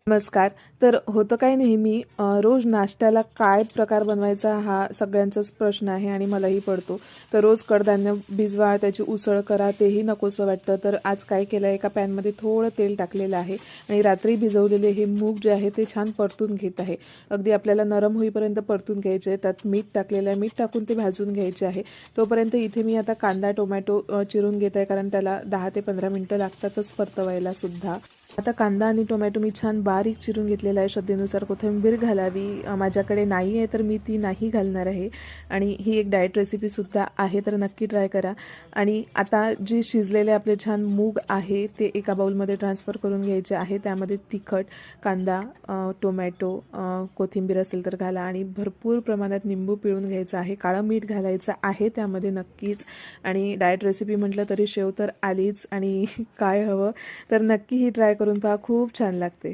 नमस्कार. तर होतं काय नेहमी रोज नाश्त्याला काय प्रकार बनवायचा हा सगळ्यांचाच प्रश्न आहे आणि मलाही पडतो. तर रोज कडधान्य भिजवा, त्याची उसळ करा, तेही नकोसं वाटतं. तर आज काय केलं, एका पॅनमध्ये थोडं तेल टाकलेलं आहे आणि रात्री भिजवलेले हे मूग जे आहे ते छान परतून घेत आहे. अगदी आपल्याला नरम होईपर्यंत परतून घ्यायचे आहे. त्यात मीठ टाकलेलं आहे, मीठ टाकून ते भाजून घ्यायचे आहे. तोपर्यंत इथे मी आता कांदा टोमॅटो चिरून घेत आहे, कारण त्याला 10 ते 15 मिनटं लागतातच परतवायला सुद्धा. आता कांदा आणि टोमॅटो मी छान बारीक चिरून घेतलेला आहे. श्रद्धेनुसार कोथिंबीर घालावी, माझ्याकडे नाही आहे तर मी ती नाही घालणार आहे. आणि ही एक डाएट रेसिपीसुद्धा आहे, तर नक्की ट्राय करा. आणि आता जे शिजलेले आपले छान मूग आहे ते एका बाउलमध्ये ट्रान्सफर करून घ्यायचे आहे. त्यामध्ये तिखट, कांदा, टोमॅटो, कोथिंबीर असेल तर घाला आणि भरपूर प्रमाणात निंबू पिळून घ्यायचं आहे. काळं मीठ घालायचं आहे त्यामध्ये नक्कीच. आणि डाएट रेसिपी म्हटलं तरी शेव तर आलीच. आणि काय हवं तर नक्की ही ट्राय करून पहा, खूप छान लागते.